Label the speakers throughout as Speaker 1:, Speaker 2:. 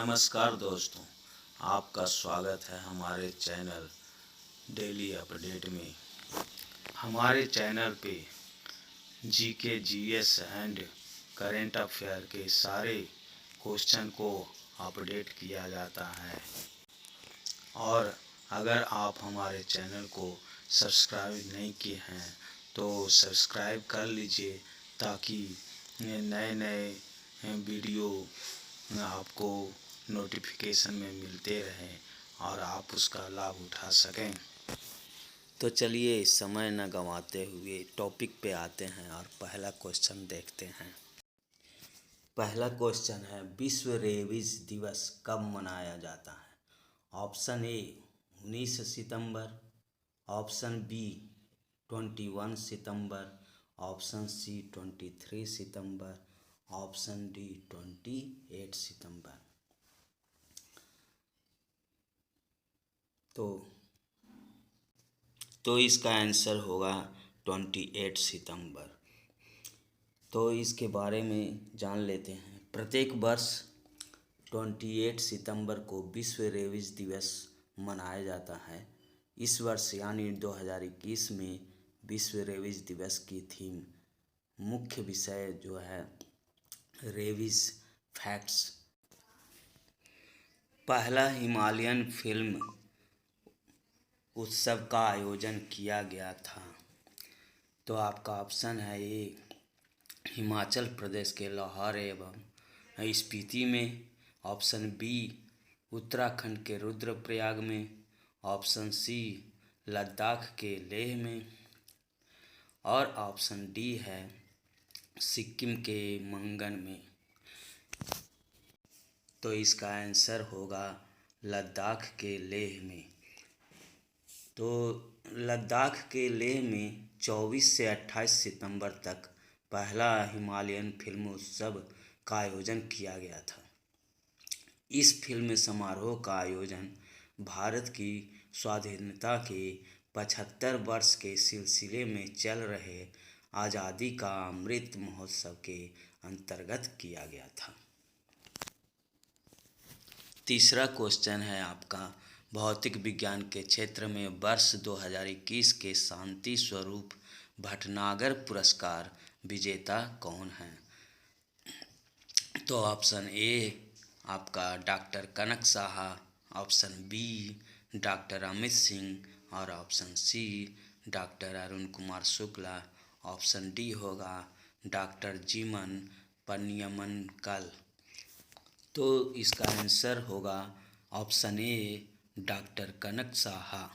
Speaker 1: नमस्कार दोस्तों, आपका स्वागत है हमारे चैनल डेली अपडेट में। हमारे चैनल पे GK, GS and current affair के सारे क्वेश्चन को अपडेट किया जाता है। और अगर आप हमारे चैनल को सब्सक्राइब नहीं किए हैं तो सब्सक्राइब कर लीजिए, ताकि नए नए वीडियो आपको नोटिफिकेशन में मिलते रहें और आप उसका लाभ उठा सकें। तो चलिए समय न गंवाते हुए टॉपिक पे आते हैं और पहला क्वेश्चन देखते हैं। पहला क्वेश्चन है, विश्व रेबीज दिवस कब मनाया जाता है? ऑप्शन ए 19 सितंबर, ऑप्शन बी 21 सितंबर, ऑप्शन सी 23 सितंबर, ऑप्शन डी 28 सितंबर। तो इसका आंसर होगा 28 सितंबर। तो इसके बारे में जान लेते हैं। प्रत्येक वर्ष 28 सितंबर को विश्व रेबीज दिवस मनाया जाता है। इस वर्ष यानी 2021 में विश्व रेबीज दिवस की थीम, मुख्य विषय जो है रेबीज फैक्ट्स। पहला हिमालयन फिल्म उत्सव का आयोजन किया गया था। तो आपका ऑप्शन है ए हिमाचल प्रदेश के लाहौर एवं स्पीति में, ऑप्शन बी उत्तराखंड के रुद्रप्रयाग में, ऑप्शन सी लद्दाख के लेह में, और ऑप्शन डी है सिक्किम के मंगन में। तो इसका आंसर होगा लद्दाख के लेह में। तो लद्दाख के लेह में 24 से 28 सितंबर तक पहला हिमालयन फिल्म उत्सव का आयोजन किया गया था। इस फिल्म समारोह का आयोजन भारत की स्वाधीनता के 75 वर्ष के सिलसिले में चल रहे आज़ादी का अमृत महोत्सव के अंतर्गत किया गया था। तीसरा क्वेश्चन है आपका, भौतिक विज्ञान के क्षेत्र में वर्ष 2021 के शांति स्वरूप भटनागर पुरस्कार विजेता कौन है? तो ऑप्शन ए आपका doctor Kanak Saha, option B doctor Amit Singh और option C doctor Arun Kumar Shukla, option D होगा डॉक्टर जीवन पनियमनकल। तो इसका आंसर होगा option A doctor Kanak Saha.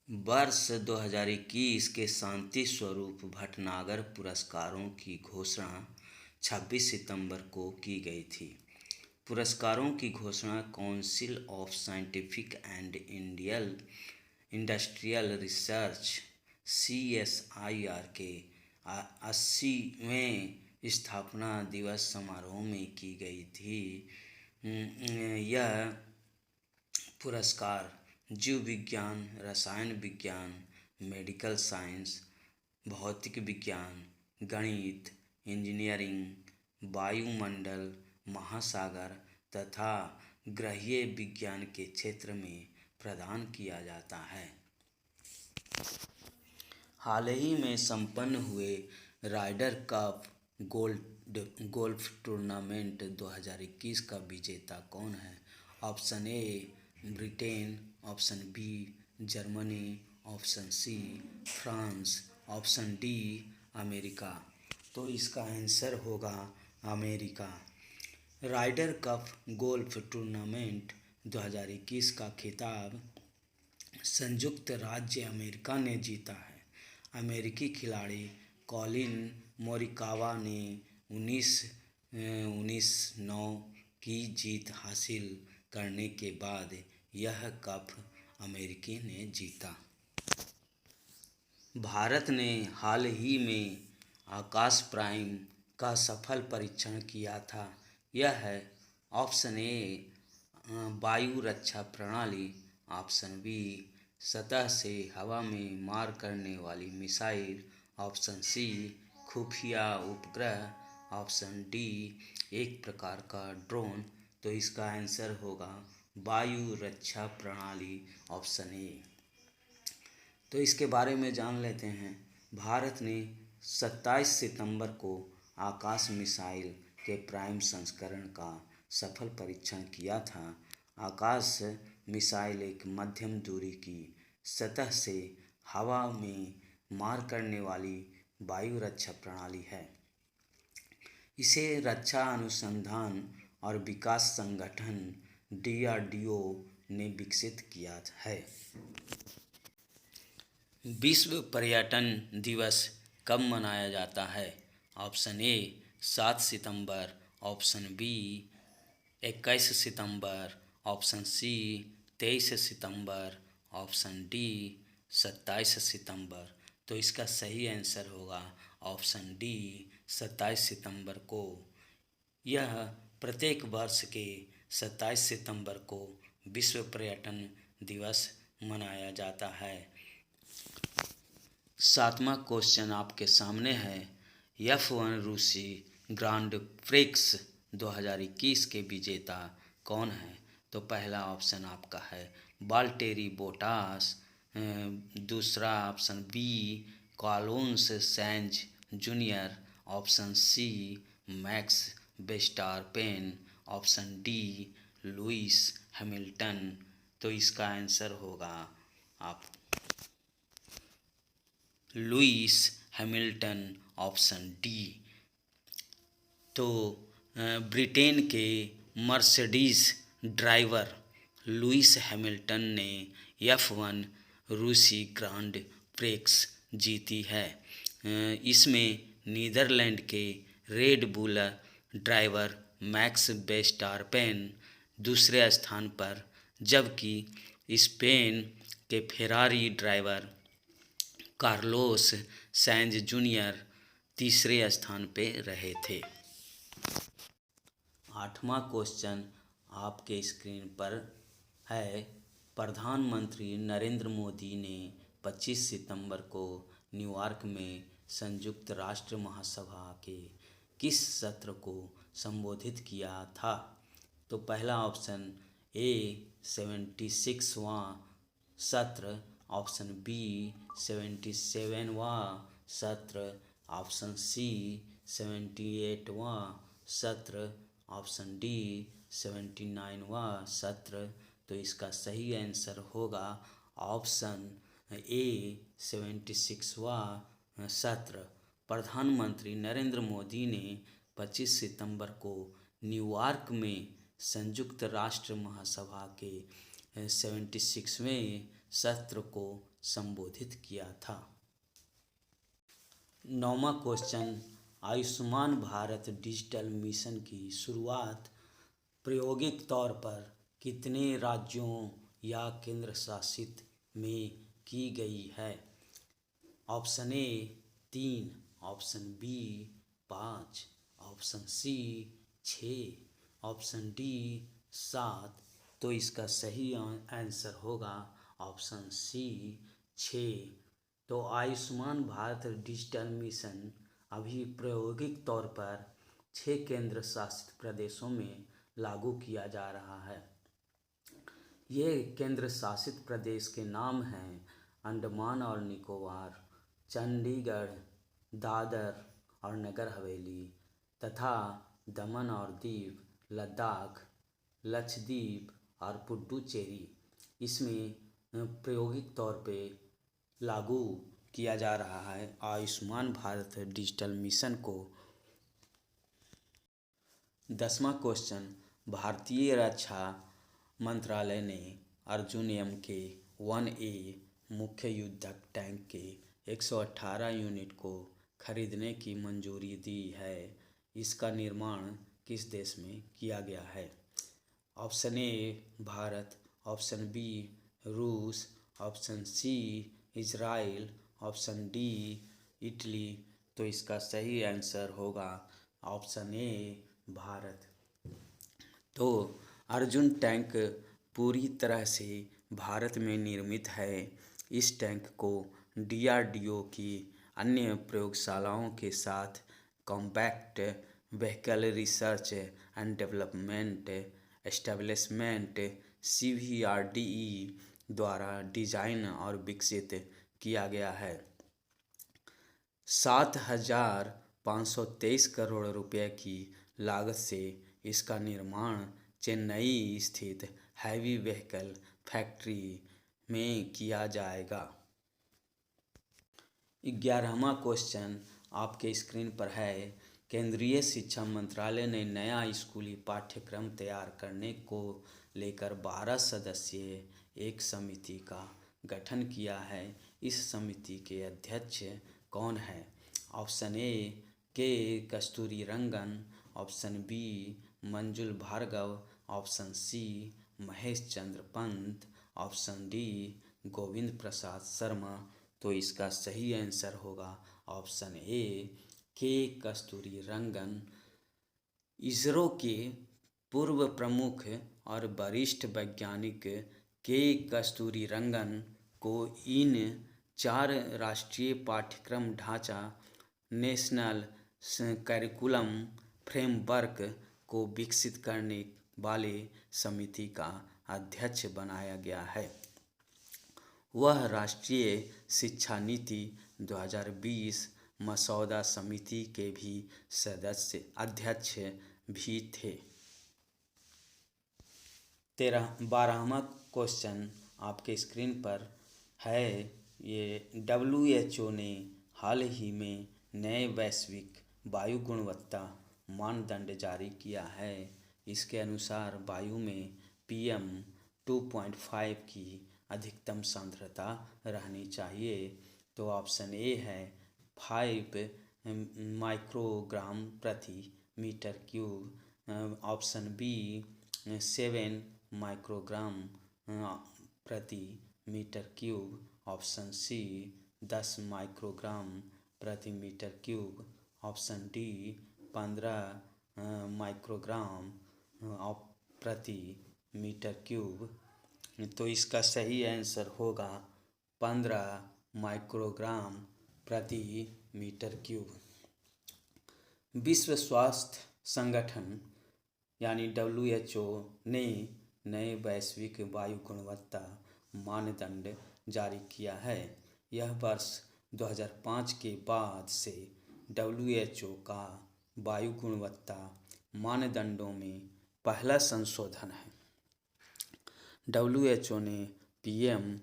Speaker 1: वर्ष 2021 के शांति स्वरूप भटनागर पुरस्कारों की घोषणा 26 सितंबर को की गई थी। पुरस्कारों की घोषणा council of scientific and industrial research CSIR के 80वें स्थापना दिवस समारोह में की गई थी। यह पुरस्कार जीव विज्ञान, रसायन विज्ञान, मेडिकल साइंस, भौतिक विज्ञान, गणित, इंजीनियरिंग, वायुमंडल, महासागर तथा ग्रहीय विज्ञान के क्षेत्र में प्रदान किया जाता है। हाल ही में संपन्न हुए राइडर कप गोल्फ टूर्नामेंट 2021 का विजेता कौन है? Option A Britain, option B Germany, option C France, option D America. तो इसका आंसर होगा America. Ryder cup golf tournament 2021 का खिताब संयुक्त राज्य अमेरिका ने जीता है। अमेरिकी खिलाड़ी कॉलिन मोरिकावा ने 19-9 की जीत हासिल करने के बाद यह कप अमेरिकी ने जीता। भारत ने हाल ही में आकाश प्राइम का सफल परीक्षण किया था। यह है ऑप्शन ए वायु रक्षा प्रणाली, ऑप्शन बी सतह से हवा में मार करने वाली मिसाइल, ऑप्शन सी खुफिया उपग्रह,
Speaker 2: ऑप्शन डी एक प्रकार का ड्रोन। तो इसका आंसर होगा वायु रक्षा प्रणाली, ऑप्शन ए। तो इसके बारे में जान लेते हैं। भारत ने 27 सितंबर को आकाश मिसाइल के प्राइम संस्करण का सफल परीक्षण किया था। आकाश मिसाइल एक मध्यम दूरी की सतह से हवा में मार करने वाली वायु रक्षा प्रणाली है। इसे रक्षा अनुसंधान और विकास संगठन DRDO ने विकसित किया है। विश्व पर्यटन दिवस कब मनाया जाता है? ऑप्शन ए 7 सितंबर, ऑप्शन बी 21 सितंबर, ऑप्शन सी 23 सितंबर, ऑप्शन डी 27 सितंबर। तो इसका सही आंसर होगा ऑप्शन डी 27 सितंबर को। यह प्रत्येक वर्ष के 27 सितंबर को विश्व पर्यटन दिवस मनाया जाता है। 7वां क्वेश्चन आपके सामने है। F1 रूसी ग्रांड प्रिक्स 2021 के विजेता कौन है? तो पहला ऑप्शन आपका है वाल्टेरी बोटास, दूसरा option B Carlos Sainz junior, option C Max Verstappen, option D Lewis Hamilton. तो इसका आंसर होगा आप लुइस हैमिल्टन, ऑप्शन डी। तो ब्रिटेन के मर्सिडीज ड्राइवर लुइस हैमिल्टन ने F1 रूसी ग्रांड प्रिक्स जीती है। इसमें नीदरलैंड के रेड बुल ड्राइवर मैक्स वेस्टारपेन दूसरे स्थान पर, जबकि स्पेन के Ferrari driver Carlos Sainz junior तीसरे स्थान पे रहे थे। 8वां क्वेश्चन आपके स्क्रीन पर है। प्रधानमंत्री नरेंद्र मोदी ने 25 सितंबर को न्यूयॉर्क में संयुक्त राष्ट्र महासभा के किस सत्र को संबोधित किया था? तो पहला ऑप्शन ए 76वां सत्र, ऑप्शन बी 77वां सत्र, ऑप्शन सी 78वां सत्र, ऑप्शन डी 79वां सत्र। तो इसका सही आंसर होगा ऑप्शन ए 76वां सत्र। प्रधानमंत्री नरेंद्र मोदी ने 25 सितंबर को न्यूयॉर्क में संयुक्त राष्ट्र महासभा के 76वें सत्र को संबोधित किया था। 9वां question Ayushman Bharat digital mission की शुरुआत प्रायोगिक तौर पर कितने राज्यों या केंद्र शासित में की गई है? Option A 3, option B 5, option C 6, option D 7। तो इसका सही आंसर होगा ऑप्शन सी 6। तो आयुष्मान भारत डिजिटल मिशन अभी प्रायोगिक तौर पर 6 केंद्र शासित प्रदेशों में लागू किया जा रहा है। ये केंद्र शासित प्रदेश के नाम हैं अंडमान और निकोबार, चंडीगढ़, दादर और नगर हवेली तथा दमन और दीव, लद्दाख, लक्षद्वीप और पुडुचेरी। इसमें प्रायोगिक तौर पे लागू किया जा रहा है आयुष्मान भारत डिजिटल मिशन को। 10वां क्वेश्चन भारतीय रक्षा मंत्रालय ने अर्जुन Mk-1A मुख्य युद्धक टैंक के 118 यूनिट को खरीदने की मंजूरी दी है। इसका निर्माण किस देश में किया गया है? Option A Bharat, option B रूस, option C Israel, option D Italy. तो इसका सही आंसर होगा ऑप्शन ए भारत। तो अर्जुन टैंक पूरी तरह से भारत में निर्मित है। इस टैंक को DRDO की अन्य प्रयोगशालाओं के साथ compact vehicle research and development establishment CVRDE द्वारा डिजाइन और विकसित किया गया है। 7,523 करोड़ रुपए की लागत से इसका निर्माण चेन्नई स्थित हैवी व्हीकल फैक्ट्री में किया जाएगा। 11वां क्वेश्चन आपके स्क्रीन पर है। केंद्रीय शिक्षा मंत्रालय ने नया स्कूली पाठ्यक्रम तैयार करने को लेकर 12 सदस्यीय एक समिति का गठन किया है। इस समिति के अध्यक्ष कौन है? ऑप्शन ए के कस्तूरी रंगन, ऑप्शन बी मंजुल Bhargava, option C Mahesh Chandra Pant, option D Govind Prasad Sharma. तो इसका सही आंसर होगा ऑप्शन ए के कस्तूरी रंगन। इसरो के पूर्व प्रमुख और वरिष्ठ वैज्ञानिक के कस्तूरी रंगन को इन 4 राष्ट्रीय पाठ्यक्रम ढांचा नेशनल करिकुलम फ्रेमवर्क को विकसित करने वाले समिति का अध्यक्ष बनाया गया है। वह राष्ट्रीय शिक्षा नीति 2020 मसौदा समिति के भी सदस्य अध्यक्ष भी थे। 12वां क्वेश्चन आपके स्क्रीन पर है। ये WHO ने हाल ही में नए वैश्विक वायु गुणवत्ता मानदंड जारी किया है। इसके अनुसार वायु में PM 2.5 की अधिकतम सांद्रता रहनी चाहिए। तो ऑप्शन ए है 5 माइक्रोग्राम प्रति metre cube, option B 7 microgram प्रति metre cube, option C 10 microgram प्रति metre cube, option D 15 microgram प्रति मीटर क्यूब। तो इसका सही आंसर होगा 15 माइक्रोग्राम प्रति मीटर क्यूब। विश्व स्वास्थ्य संगठन यानी WHO ने नए वैश्विक वायु गुणवत्ता मानदंड जारी किया है। यह वर्ष 2005 के बाद से WHO का वायु गुणवत्ता मानदंडों में पहला संशोधन है। WHO ने PM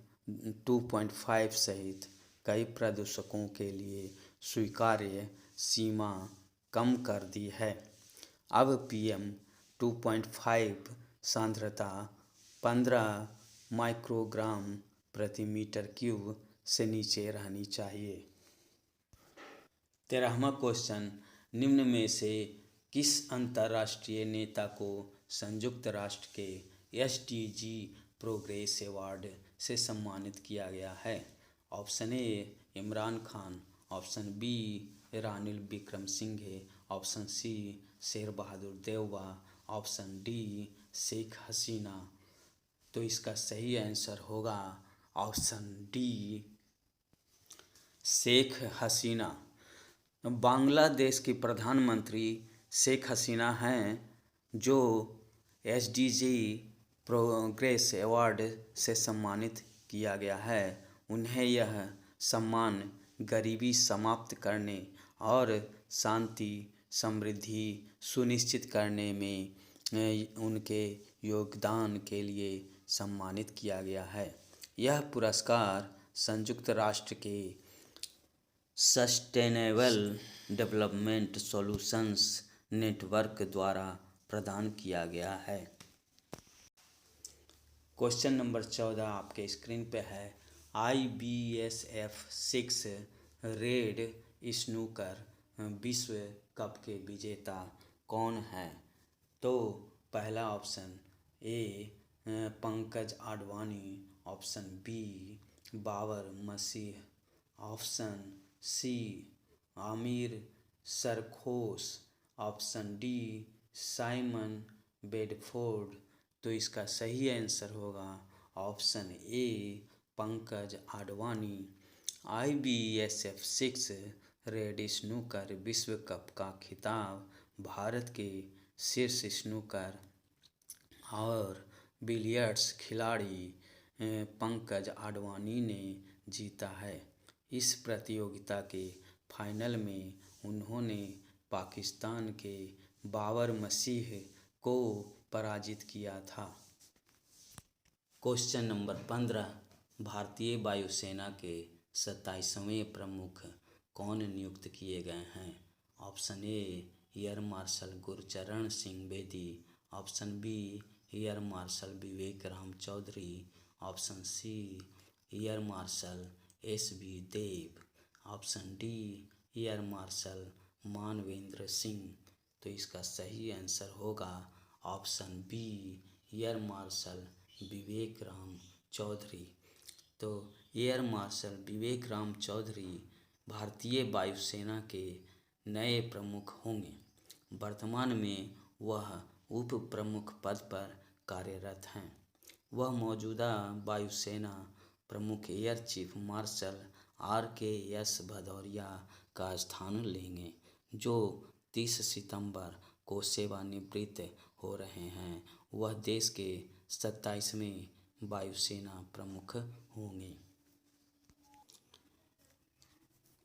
Speaker 2: 2.5 सहित कई प्रदूषकों के लिए स्वीकार्य सीमा कम कर दी है। अब PM 2.5 सांद्रता 15 माइक्रोग्राम प्रति मीटर क्यूब से नीचे रहनी चाहिए। 13वां क्वेश्चन, निम्न में से किस अंतर्राष्ट्रीय नेता को संयुक्त राष्ट्र के SDG प्रोग्रेस अवार्ड से सम्मानित किया गया है? Option A Imran Khan, option B Ranil Wickremesinghe, option C Sher Bahadur Deuba, option D Sheikh Hasina. तो इसका सही आंसर होगा ऑप्शन डी शेख हसीना। बांग्लादेश की प्रधानमंत्री शेख हसीना हैं, जो SDG प्रोग्रेस अवार्ड से सम्मानित किया गया है। उन्हें यह सम्मान गरीबी समाप्त करने और शांति समृद्धि सुनिश्चित करने में उनके योगदान के लिए सम्मानित किया गया है। यह पुरस्कार संयुक्त राष्ट्र के सस्टेनेबल डेवलपमेंट सॉल्यूशंस नेटवर्क द्वारा प्रदान किया गया है। क्वेश्चन नंबर 14 आपके स्क्रीन पे है। IBSF 6 रेड स्नूकर विश्व कप के विजेता कौन हैं? तो पहला option A Pankaj Advani, option B Babar Masih, option C Amir Sarkhosh, option D Simon Bedford. तो इसका सही आंसर होगा option A Pankaj Advani. IBSF 6 red snooker विश्व कप का खिताब भारत के शीर्ष स्नूकर और बिलियर्ड्स खिलाड़ी पंकज अडवाणी ने जीता है। इस प्रतियोगिता के फाइनल में उन्होंने पाकिस्तान के बाबर मसीह को पराजित किया था। क्वेश्चन नंबर 15, भारतीय वायुसेना के 27वें प्रमुख कौन नियुक्त किए गए हैं? Option A air marshal Gurcharan Singh Bedi, option B air marshal Vivek Ram Chaudhari, option C air marshal S B. Dev, option D air marshal Manvendra Singh. तो इसका सही आंसर होगा option B air marshal Vivek Ram Chaudhari. तो एयर मार्शल विवेक राम चौधरी भारतीय वायुसेना के नए प्रमुख होंगे। वर्तमान में वह उप प्रमुख पद पर कार्यरत हैं। वह मौजूदा वायुसेना प्रमुख air chief marshal RKS Bhadauria का स्थान लेंगे, जो 30 सितंबर को सेवानिवृत्त हो रहे हैं। वह देश के 27वें वायुसेना प्रमुख होंगे।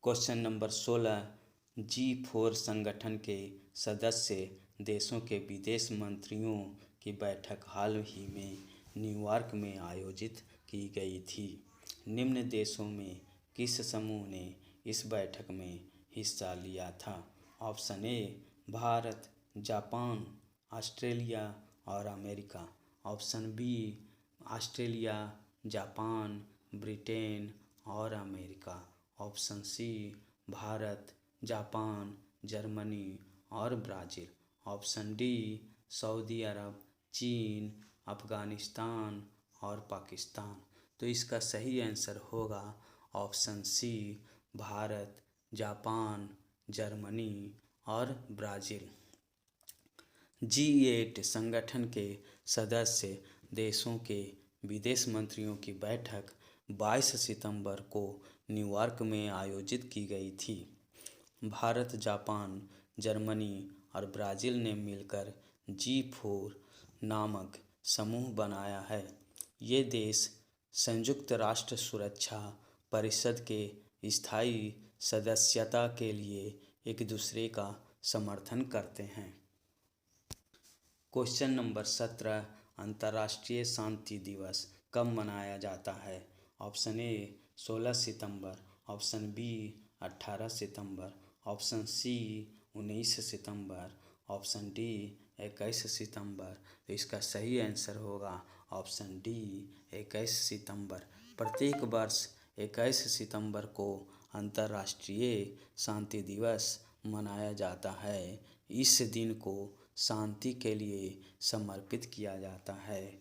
Speaker 2: क्वेश्चन नंबर 16, G4 संगठन के सदस्य देशों के विदेश मंत्रियों की बैठक हाल ही में न्यूयॉर्क में आयोजित की गई थी। निम्न देशों में किस समूह ने इस बैठक में हिस्सा लिया था? Option A Bharat, Japan, Australia और America, option B Australia, Japan, Britain और America, option C Bharat, Japan, Germany और Brazil, option D Saudi Arab, चीन, अफ़गानिस्तान और पाकिस्तान। तो इसका सही आंसर होगा option C Bharat, Japan, Germany और ब्राज़ील। G8 संगठन के सदस्य देशों के विदेश मंत्रियों की बैठक 22 सितंबर को न्यूयॉर्क में आयोजित की गई थी। भारत, जापान, जर्मनी और ब्राज़ील ने मिलकर G4 नामक समूह बनाया है। ये देश संयुक्त राष्ट्र सुरक्षा परिषद के स्थायी सदस्यता के लिए एक दूसरे का समर्थन करते हैं। क्वेश्चन नंबर 17, अंतर्राष्ट्रीय शांति दिवस कब मनाया जाता है? ऑप्शन ए 16 सितंबर, ऑप्शन बी 18 सितंबर, ऑप्शन सी 19 सितंबर, ऑप्शन डी 21 सितंबर। तो इसका सही आंसर होगा ऑप्शन डी 21 सितंबर। प्रत्येक वर्ष 21 सितंबर को अंतर्राष्ट्रीय शांति दिवस मनाया जाता है। इस दिन को शांति के लिए समर्पित किया जाता है।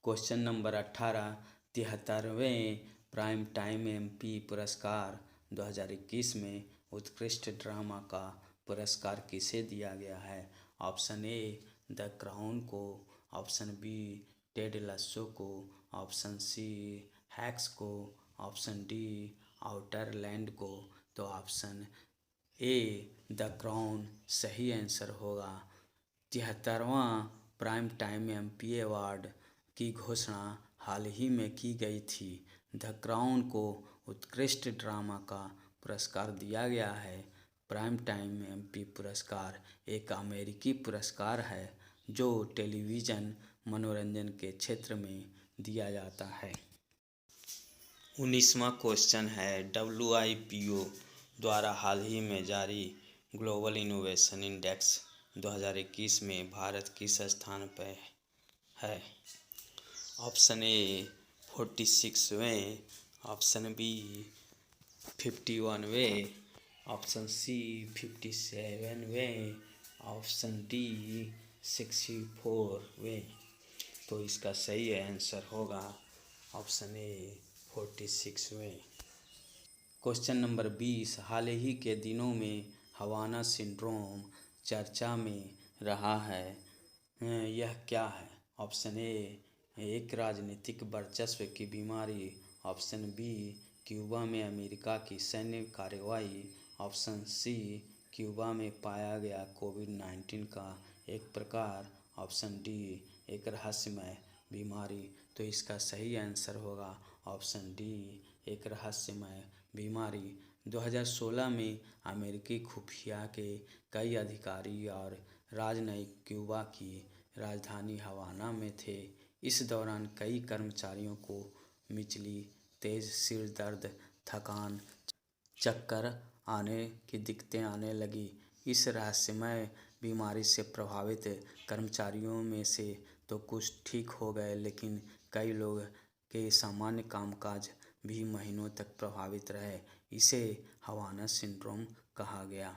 Speaker 2: क्वेश्चन नंबर 18, 73वें प्राइम टाइम MP पुरस्कार 2021 में उत्कृष्ट ड्रामा का पुरस्कार किसे दिया गया है? ऑप्शन ए द क्राउन को, ऑप्शन बी टेड लस्सो को, ऑप्शन सी हैक्स को, ऑप्शन डी आउटर लैंड को। तो ऑप्शन ए द क्राउन सही आंसर होगा। 73वां प्राइम टाइम MP अवार्ड की घोषणा हाल ही में की गई थी। द क्राउन को उत्कृष्ट ड्रामा का पुरस्कार दिया गया है। प्राइम टाइम MP पुरस्कार एक अमेरिकी पुरस्कार है जो टेलीविज़न मनोरंजन के क्षेत्र में दिया जाता है। 19वां क्वेश्चन है, WIPO द्वारा हाल ही में जारी ग्लोबल इनोवेशन इंडेक्स 2021 में भारत किस स्थान पर है? ऑप्शन ए 46वें, ऑप्शन बी 51वें, ऑप्शन सी 57वें, ऑप्शन डी 64वें। तो इसका सही आंसर होगा ऑप्शन ए 46वें। क्वेश्चन नंबर 20, हाल ही के दिनों में हवाना सिंड्रोम चर्चा में रहा है, यह क्या है? ऑप्शन ए एक राजनीतिक वर्चस्व की बीमारी, ऑप्शन बी क्यूबा में अमेरिका की सैन्य कार्रवाई, ऑप्शन सी क्यूबा में पाया गया कोविड-19 का एक प्रकार। ऑप्शन डी, एक रहस्यमय बीमारी। तो इसका सही आंसर होगा ऑप्शन डी, एक रहस्यमय बीमारी। 2016 में अमेरिकी खुफिया के कई अधिकारी और राजनयिक क्यूबा की राजधानी हवाना में थे। इस दौरान कई कर्मचारियों को मिचली, तेज सिर दर्द, थकान, चक्कर आने की दिक्कतें आने लगी। इस रहस्यमय बीमारी से प्रभावित कर्मचारियों में से तो कुछ ठीक हो गए, लेकिन कई लोग के सामान्य कामकाज भी महीनों तक प्रभावित रहे। इसे हवाना सिंड्रोम कहा गया।